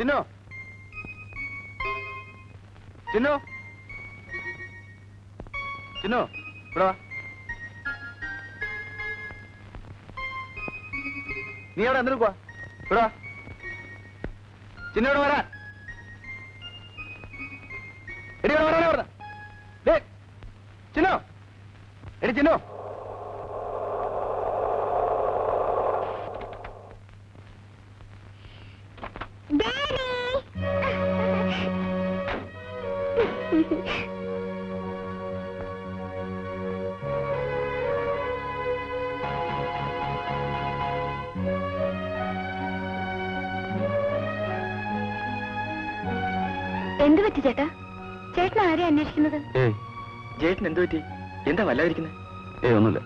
ചിന്നു ചിന്നു ചിന്നു ഇവിടെ വാ. നീ അവിടെ എന്തിനു പോവാ? ഇവിടെ വാ. ചിന്നു ഇവിടെ വരാൻ. എടി ഇവിടെ വരാൻ അവിടെ. ചിന്നു എടി ചിന്നു. എന്ത് പറ്റി ചേട്ടാ? ചേട്ടൻ ആരെയാ അന്വേഷിക്കുന്നത്? ചേട്ടൻ എന്ത് പറ്റി? എന്താ വല്ലാതിരിക്കുന്നത്? ഒന്നുമില്ല.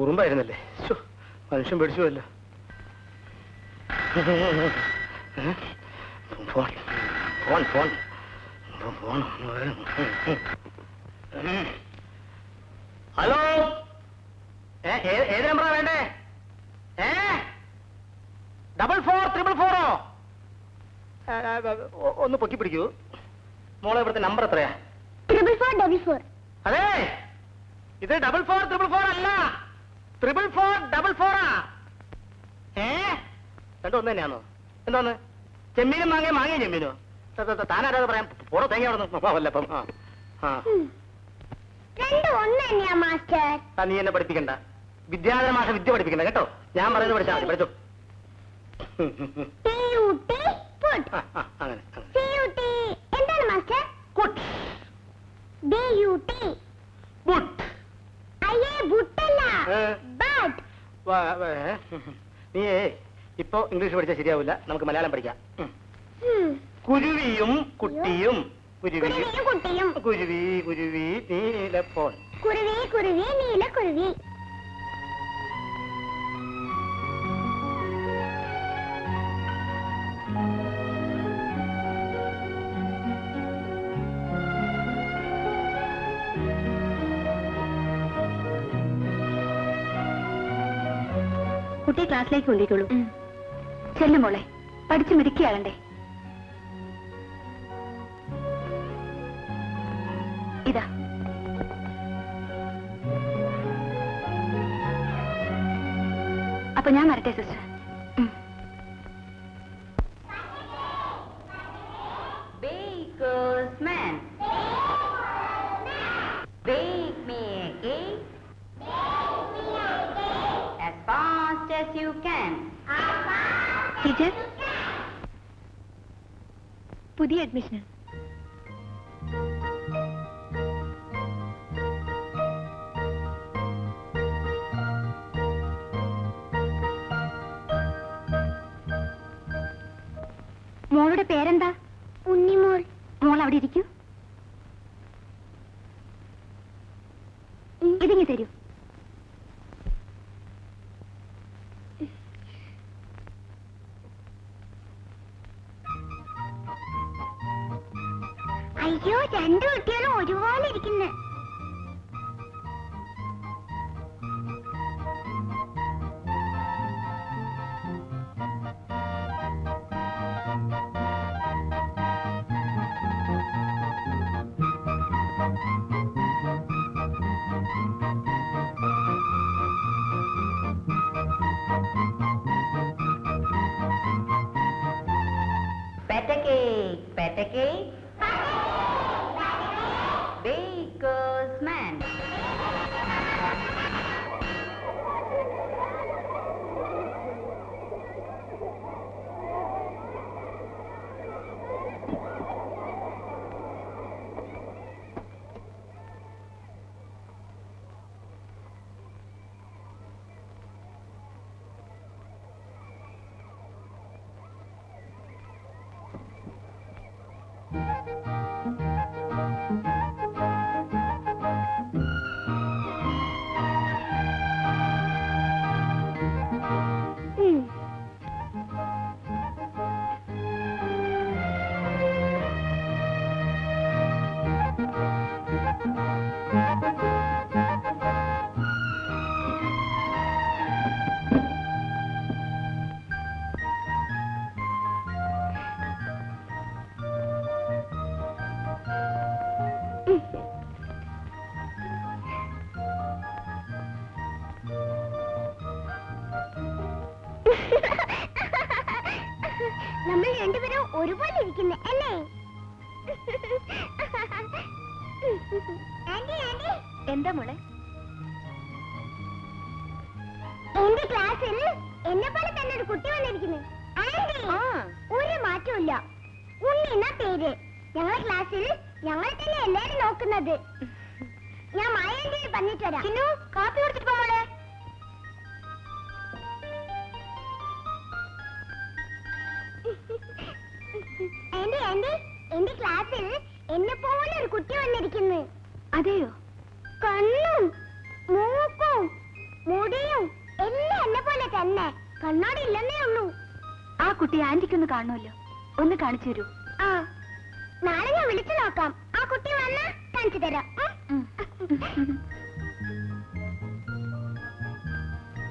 ഉറുമ്പായിരുന്നല്ലേ? മനുഷ്യൻ പേടിച്ചുവല്ലോ. Phone phone phone phone. Hello, ഏത് നമ്പറാ വേണ്ടേ? 4444 ഒന്ന് പൊക്കി പിടിക്കൂ മോളെ. ഇവിടുത്തെ നമ്പർ എത്രയാ? 4444. അതെ, ഇത് 4444 അല്ല, 4444. രണ്ടും ഒന്ന് തന്നെയാണോ? എന്തോന്ന്? ചെമ്മീനും മാങ്ങയും മാങ്ങയും ചെമ്മീനോ? താനാരാതെ പറയാൻ പോറോ തേങ്ങ അവിടെ നിന്ന് അപ്പം. നീ എന്നെ പഠിപ്പിക്കണ്ട. വിദ്യാധര മാഷ വിദ്യ പഠിപ്പിക്കണ്ട കേട്ടോ. ഞാൻ പറയുന്നത് പഠിച്ചാൽ മതി. പഠിച്ചോ. അങ്ങനെ എന്താണ് മാസ്റ്റർ? നീ ഇപ്പൊ ഇംഗ്ലീഷ് പഠിച്ചാൽ ശരിയാവില്ല. നമുക്ക് മലയാളം പഠിക്കാം. കുരുവിയും കുട്ടിയും. കുരുവി കുരുവി നീലപ്പോൻ. കുരുവി കുരുവി നീല കുരുവി. കുട്ടി ക്ലാസ്സിലേക്ക് കൊണ്ടിരിക്കുള്ളൂ. ചെല്ലും മോളെ, പഠിച്ചു മിടുക്കിയാകണ്ടേ. ഇതാ അപ്പൊ ഞാൻ വരട്ടെ സിസ്റ്റർ. ടീച്ചർ, പുതിയ അഡ്മിഷൻ. മോളുടെ പേരെന്താ? ഉണ്ണിമോൾ. മോൾ അവിടെ ഇരിക്കൂ. ഇതിങ്ങി തരൂ. അയ്യോ, രണ്ടു കുട്ടികളും ഒരുപോലെ ഇരിക്കുന്നു. Petake. Baker's man. നമ്മൾ രണ്ടുപേരും ഒരുപോലെ ഇരിക്കുന്നു അല്ലേ? ആന്റി ആന്റി എന്താ മോളെ? എന്റെ ക്ലാസ്സിൽ എന്നെ പോലെ തന്നെ ഒരു കുട്ടി വന്നിരിക്കുന്നു. ആന്റി ഒരു മാറ്റമില്ല. ഉണ്ണി എന്നാ പേര്. ഞങ്ങളെ ക്ലാസ്സിൽ ഞങ്ങൾ തന്നെ എല്ലാരും നോക്കുന്നത്. ഞാൻ മായാന്റി പറഞ്ഞിട്ട് വരാം. ചിന്നു കാപ്പി കുടിച്ചിട്ട് പോമോളെ. ആന്റി ആന്റി എന്റെ ക്ലാസ്സിൽ എന്നെ പോലെ ഒരു കുട്ടി വന്നിരിക്കുന്നു. അതെയോ? കണ്ണും മൂക്കും മുടിയും എല്ലാം എന്നെ പോലെ തന്നെ. കണ്ണാടി ഇല്ലെന്നേ ഉള്ളൂ. ആ കുട്ടി ആന്റിക്കൊന്ന് കാണുമല്ലോ, ഒന്ന് കാണിച്ചു തരൂ. ആ നാളെ ഞാൻ വിളിച്ചു നോക്കാം. ആ കുട്ടി വന്നാ കാണിച്ചു തരാം.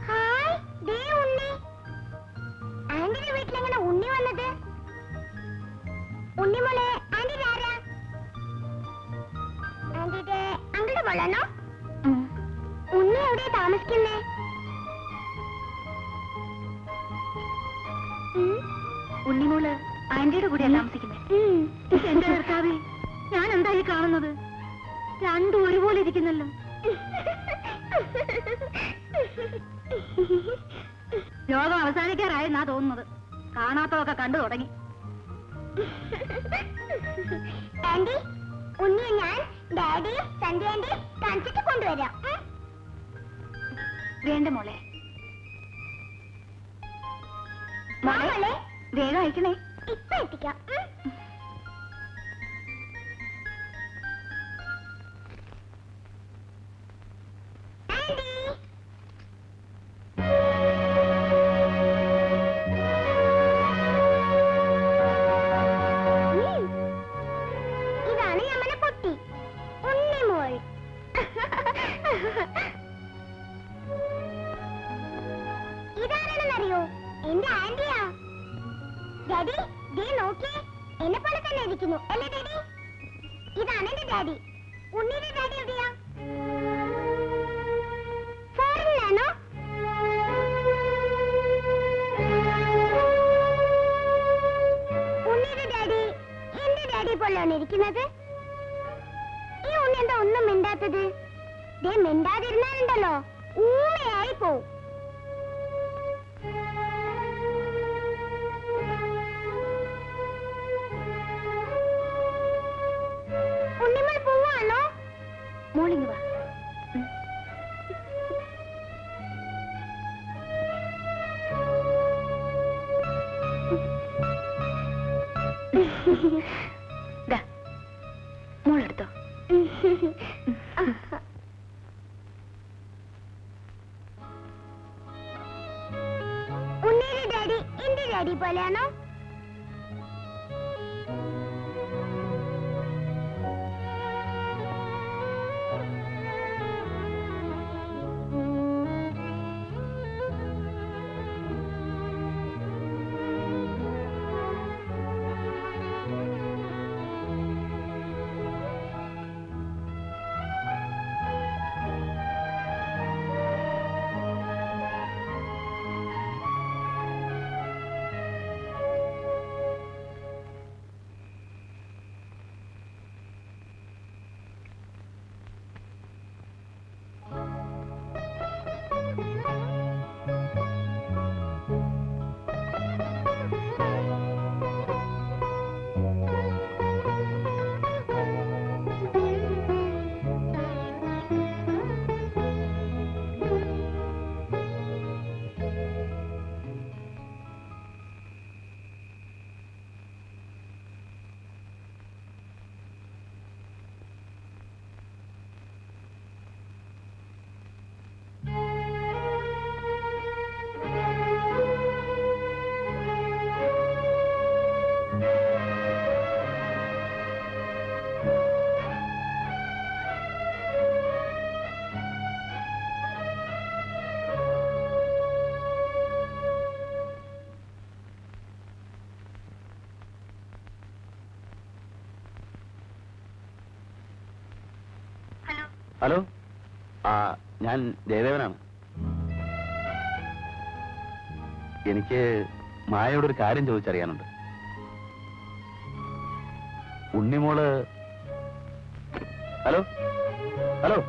ഹായ്, ദേ ഉണ്ണി. ആന്റിയുടെ വീട്ടിലെങ്ങനെ ഉണ്ണി വന്നത്? ഉണ്ണി മോളെ, ആന്റി ആരാ? ആന്റിയുടെ അങ്കിളുടെ മോളാണോ? ഉണ്ണി എവിടെയാ താമസിക്കുന്നേ? ഉണ്ണിമോള് ആന്റിയുടെ കൂടെയാ താമസിക്കുന്നത്. എന്റെ ഭർത്താവേ, ഞാൻ എന്തായി കാണുന്നത്? രണ്ടും ഒരുപോലെ ഇരിക്കുന്നല്ലോ. ലോകം അവസാനിക്കാറായെന്നാ തോന്നുന്നത്. കാണാത്തതൊക്കെ കണ്ടു തുടങ്ങി. ആന്റി, ഉണ്ണിയെ ഞാൻ ഡാഡിയും സന്ധ്യ ആന്റിയും കാണിച്ചിട്ട് കൊണ്ടുവരാം. വേണ്ട മോളെ. മോളെ വേഗം അയക്കണേ. ഇപ്പൊ എത്തിക്കാം. ഇതാണ് യമന പൊട്ടി, ഉണ്ണിമോൾ. ഇതാരാണെന്നറിയോ? എന്റെ ആന്റിയാ. ഡാഡി, ദേ നോക്കിയേ, എന്നെ പോലെ തന്നെ ഇരിക്കുന്നു അല്ലേ ഡാഡി? ഇതാണ് എന്റെ ഡാഡി. ഉണ്ണിയുടെ ഡാഡി എവിടെയാ? ഫോറിനിലാണോ? ഉണ്ണിയുടെ ഡാഡി എന്റെ ഡാഡി പോലെയാണ് ഇരിക്കുന്നത്. ഈ ഉണ്ണി എന്താ ഒന്നും മിണ്ടാത്തത്? ദേ മിണ്ടാതിരുന്നാലുണ്ടല്ലോ ഊമയായി പോവും. ഉണ്ണിമോൾ പോവാണോ? മോളിങ് വാ. മോളെടുത്തോ. ഉണ്ണിയുടെ ഡാഡി എന്റെ ഡാഡി പോലെയാണോ? ഹലോ, ഞാൻ ജയദേവനാണ്. എനിക്ക് മായയോടൊരു കാര്യം ചോദിച്ചറിയാനുണ്ട്. ഉണ്ണിമോള്. Hello hello.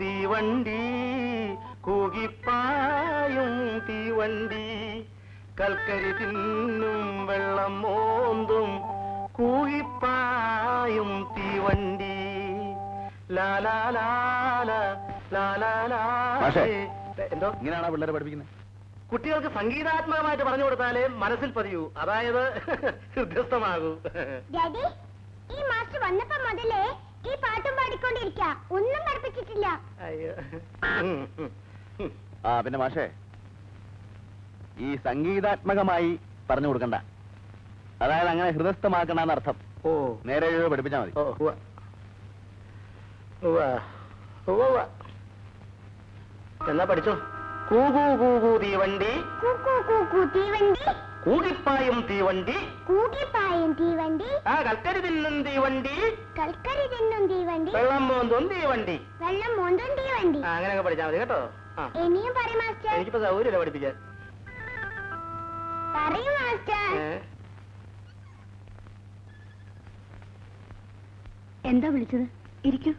തീവണ്ടി കൂകിപ്പായും തീവണ്ടി കൽക്കരി തിന്നും വെള്ളം മോന്തും കൂകിപ്പായും തീവണ്ടി മാഷേ. എന്തോ ഇങ്ങനെയാണോ പിള്ളേരെ പഠിപ്പിക്കുന്നത്? കുട്ടികൾക്ക് സംഗീതാത്മകമായിട്ട് പറഞ്ഞു കൊടുത്താലേ മനസ്സിൽ പതിയൂ, അതായത് ഹൃദയസ്ഥമാകൂ. ഡാഡി, ഈ മാസ്റ്റർ വന്നപ്പോ മുതലേ ഈ പാട്ടും പാടിക്കൊണ്ടിരിക്ക, ഒന്നും പഠിപ്പിച്ചിട്ടില്ല. അയ്യോ. ആ പിന്നെ മാഷേ, ഈ സംഗീതാത്മകമായി പറഞ്ഞു കൊടുക്കണ്ട, അതായത് അങ്ങനെ ഹൃദയസ്ഥമാക്കണമെന്നർത്ഥം. ഓ നേരെ പഠിപ്പിച്ചാൽ മതി. ഓ ഉവ്വ. ഉവ്വ. ഉവ്വ ഉവ്വ. എന്നാ പഠിച്ചോ. കൂകൂ കൂകൂ തീവണ്ടി കൂക്കൂ കൂക്കൂ തീവണ്ടി, കൂകിപ്പായും തീവണ്ടി കൂകിപ്പായും തീവണ്ടി, ആ കൽക്കരി തിന്നും തീവണ്ടി കൽക്കരി തിന്നും തീവണ്ടി, വെള്ളം മോന്തും തീവണ്ടി. വെള്ളം മോന്തും തീവണ്ടി. ആ അങ്ങനെയൊക്കെ പഠിച്ചാൽ മതി കേട്ടോ. ആ ഇനിയും പറയും മാസ്റ്റർ. എനിക്കിപ്പോ സൗകര്യമില്ല പഠിപ്പിക്കാൻ. പറയും മാസ്റ്റർ. എന്താ വിളിച്ചത്? ഇരിക്കൂ.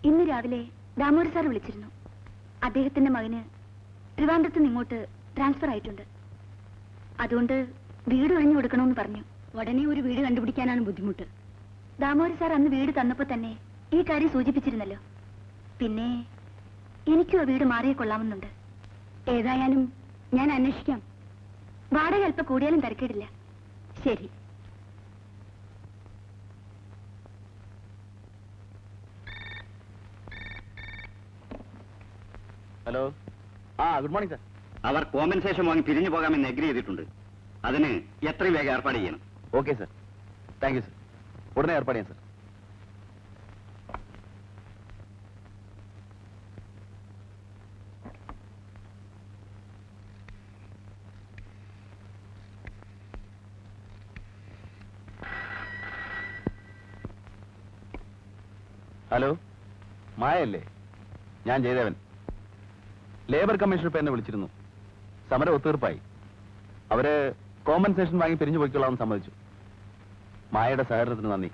ഇന്ന് രാവിലെ ദാമോദർ സാർ വിളിച്ചിരുന്നു. അദ്ദേഹത്തിന്റെ മകന് ട്രിവാൻഡ്രത്ത് നിന്ന് ഇങ്ങോട്ട് ട്രാൻസ്ഫർ ആയിട്ടുണ്ട്. അതുകൊണ്ട് വീട് ഒഴിഞ്ഞു കൊടുക്കണമെന്ന് പറഞ്ഞു. ഉടനെ ഒരു വീട് കണ്ടുപിടിക്കാനാണ് ബുദ്ധിമുട്ട്. ദാമോദർ സാർ അന്ന് വീട് തന്നപ്പോ തന്നെ ഈ കാര്യം സൂചിപ്പിച്ചിരുന്നല്ലോ. പിന്നെ എനിക്കും ആ വീട് മാറിയേ കൊള്ളാമെന്നുണ്ട്. ഏതായാലും ഞാൻ അന്വേഷിക്കാം. വാടക അല്പം കൂടിയാലും തിരക്കിടില്ല. ശരി. ഹലോ. ആ ഗുഡ് മോർണിംഗ് സാർ. അവർ കോമ്പൻസേഷൻ വാങ്ങി പിരിഞ്ഞു പോകാമെന്ന് അഗ്രി ചെയ്തിട്ടുണ്ട്. അതിന് എത്രയും വേഗം ഏർപ്പാട് ചെയ്യണം. Okay sir, thank you sir. ഉടനെ ഏർപ്പാട് ചെയ്യാം സാർ. ഹലോ, മായല്ലേ? ഞാൻ ജയദേവൻ. ലേബർ കമ്മീഷണർ ഇപ്പൊ എന്നെ വിളിച്ചിരുന്നു. സമരം ഒത്തീർപ്പായി. അവര് കോമ്പൻസേഷൻ വാങ്ങി പിരിഞ്ഞു പോയിക്കൊള്ളാമെന്ന് സമ്മതിച്ചു. മായയുടെ സഹകരണത്തിന് നന്ദി.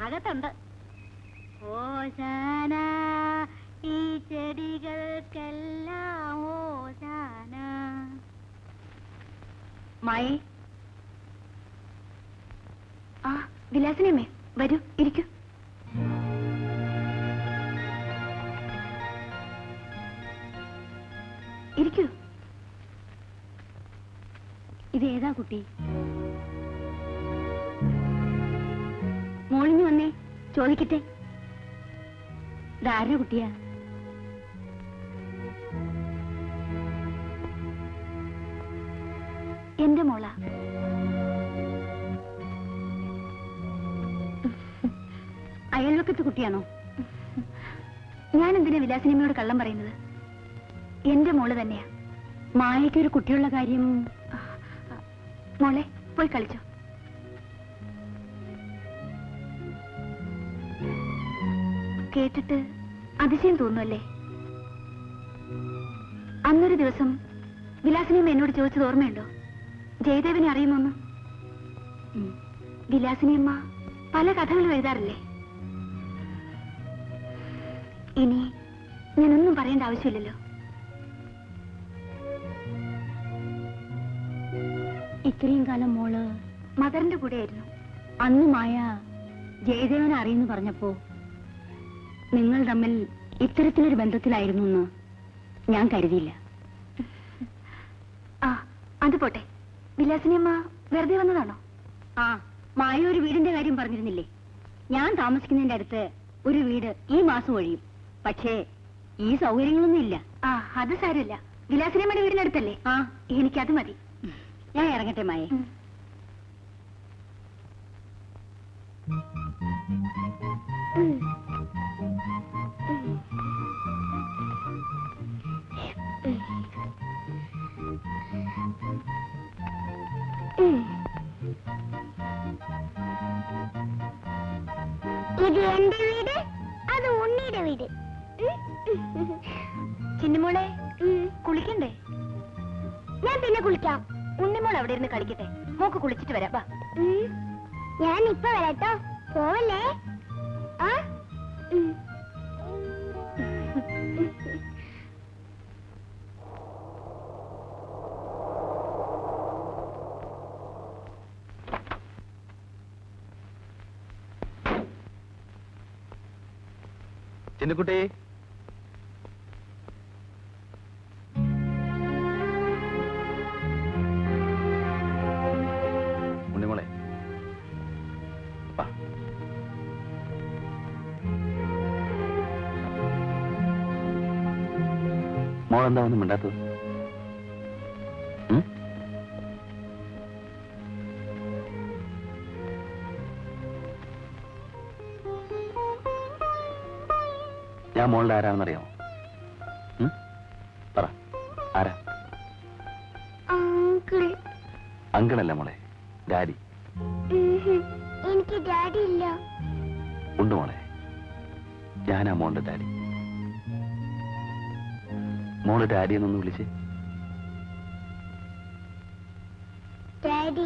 അകത്തുണ്ട്. ഓശാന ഈ ചെടികൾക്കെല്ലാം ഓശാന. മായി. ആ വിലാസിനിയമ്മേ, വരൂ, ഇരിക്കൂ. ഇരിക്കൂ. ഇതേതാ കുട്ടി? മോളിഞ്ഞു വന്നേ, ചോദിക്കട്ടെ. ഇതാരുടെ കുട്ടിയാ? എന്റെ മോള. അയൽവക്കത്ത് കുട്ടിയാണോ? ഞാൻ എന്തിനാ വിലാസിനിയമ്മയോട് കള്ളം പറയുന്നത്? എന്റെ മോള് തന്നെയാ. മായയ്ക്ക് ഒരു കുട്ടിയുള്ള കാര്യം. മോളെ, പോയി കളിച്ചോ. കേട്ടിട്ട് അതിശയം തോന്നുമല്ലേ? അന്നൊരു ദിവസം വിലാസിനിയമ്മ എന്നോട് ചോദിച്ചത് ഓർമ്മയുണ്ടോ? ജയദേവനെ അറിയുമോന്ന്? വിലാസിനിയമ്മ പല കഥകളും എഴുതാറില്ലേ? ഇനി ഞാനൊന്നും പറയേണ്ട ആവശ്യമില്ലല്ലോ. ഇത്രയും കാലം മോള് മദറിന്റെ കൂടെയായിരുന്നു. അന്ന് മായ ജയദേവനെ അറിയുന്നു പറഞ്ഞപ്പോ നിങ്ങൾ തമ്മിൽ ഇത്തരത്തിലൊരു ബന്ധത്തിലായിരുന്നു എന്ന് ഞാൻ കരുതിയില്ല. ആ അത് പോട്ടെ, വിലാസിനി അമ്മ വെറുതെ വന്നതാണോ? ആ, മായ ഒരു വീടിന്റെ കാര്യം പറഞ്ഞിരുന്നില്ലേ? ഞാൻ താമസിക്കുന്നതിന്റെ അടുത്ത് ഒരു വീട് ഈ മാസം ഒഴിയും. പക്ഷേ ഈ സൗകര്യങ്ങളൊന്നും ഇല്ല. ആ അത് സാരമില്ല, വിലാസിനി അമ്മയുടെ വീടിനടുത്തല്ലേ? ആ, എനിക്കത് മതി. ഞാൻ ഇറങ്ങട്ടെ മായ. ഇത് എന്റെ വീട്, അത് ഉണ്ണിയുടെ വീട്. ചിന്നിമോളെ, കുളിക്കണ്ടേ? ഞാൻ പിന്നെ കുളിക്കാം. ഉണ്ണിമോൾ അവിടെ ഇരുന്ന് കളിക്കട്ടെ, മോക്ക് കുളിച്ചിട്ട് വരാം. വാ. ഞാൻ ഇപ്പൊ വരാട്ടോ, പോവല്ലേ? ആ ചിന്നുകുട്ടി, ഉണ്ണിമോളെ വാ. മോളെന്താ ഒന്നും മിണ്ടാത്തത്? ഉം? ഞാൻ മോളുടെ ആരാണെന്നറിയാമോ? പറ, ആരാ? അങ്കിൾ. അങ്കിളല്ല മോളെ, ഡാഡി. എനിക്ക് ഡാഡി ഇല്ല. ഉണ്ട് മോളെ, ഞാനാ മോളുടെ ഡാഡി. മോള് ഡാഡി എന്നൊന്ന് വിളിച്ചേ. ഡാഡി.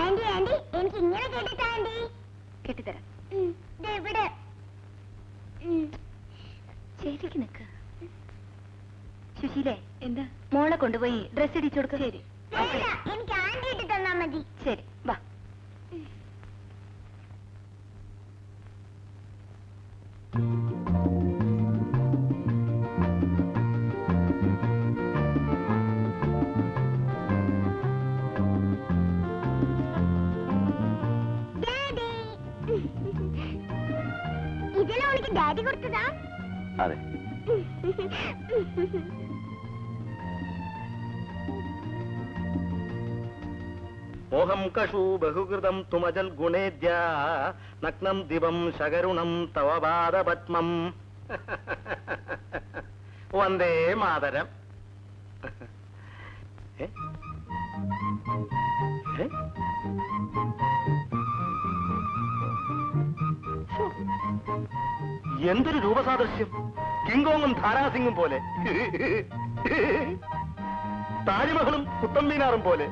ആന്റി ആന്റി, എനിക്ക് ഇങ്ങനെ കേട്ടിട്ടാ ആന്റി? കെട്ടിത്തരാം. ഇവിടെ ശരിക്ക് നിക്ക്. സുശീലേ, എന്താ? മോളെ കൊണ്ടുപോയി ഡ്രസ് ഇടിച്ചു കൊടുക്ക. ശരി. വേണ്ട, എനിക്ക് ആന്റി ഇട്ട് തന്നാ മതി. ശരി, വാ. ഡാഡി. ഇതെല്ലാം ഉനക്ക് ഡാഡി കൊടുത്തതാ? അതെ. മോഹം കഷു ബഹുകൃതം തുമജൽ ഗുണേദ്യ നഗ്നം ദിവം ശകരുണം തവ പാദപത്മം. വന്ദേ മാതരം. ഏ? ഏ? ശ്ശോ. എന്തൊരു രൂപസാദൃശ്യം! കിങ്കോങ്ങും ധാരാസിംഗും പോലെ, താജ്മഹലും കുത്തമ്പീനാറും പോലെ.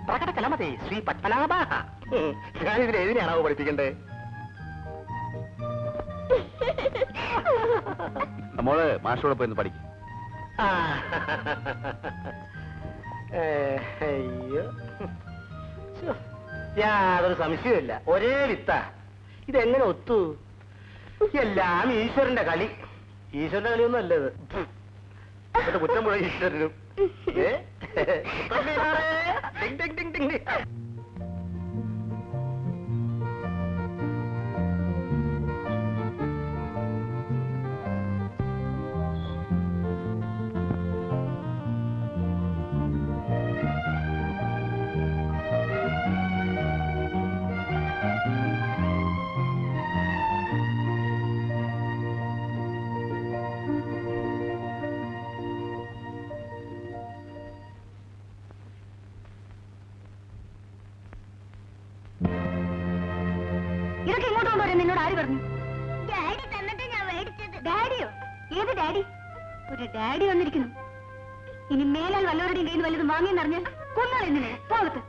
പ്രകടകലമതേ ശ്രീ പത്മനാഭ. ഞാനിതിൽ ഏതിനെയാണാവോ പഠിപ്പിക്കണ്ടേ? മോള് മാഷോടെ പോയി ഒന്ന് പഠിക്കും. ആ. അയ്യോ, ശ്ശോ. യാതൊരു സംശയമില്ല, ഒരേ വിത്ത. ഇതെങ്ങനെ ഒത്തു? എല്ലാം ഈശ്വരന്റെ കളി. ഈശ്വരന്റെ കളിയൊന്നും അല്ല ഇത്. എന്നിട്ട് കുറ്റം പോയ ഈശ്വരനും. ഏ? കുത്തമ്പീനാറേ, ding ding ding ding ding. ഇതൊക്കെ ഇങ്ങോട്ട് കൊണ്ടുവരാൻ നിന്നോട് ആര് പറഞ്ഞു? ഡാഡി തന്നിട്ട് ഞാൻ മേടിച്ചത്. ഡാഡിയോ? ഏത് ഡാഡി? ഒരു ഡാഡി വന്നിരിക്കുന്നു. ഇനി മേലാൽ വല്ലവരുടെയും കയ്യിൽ നിന്ന് വല്ലതും വാങ്ങിയെന്നറിഞ്ഞാൽ കൊന്നാളെ നിന്നെ. പോകത്ത്.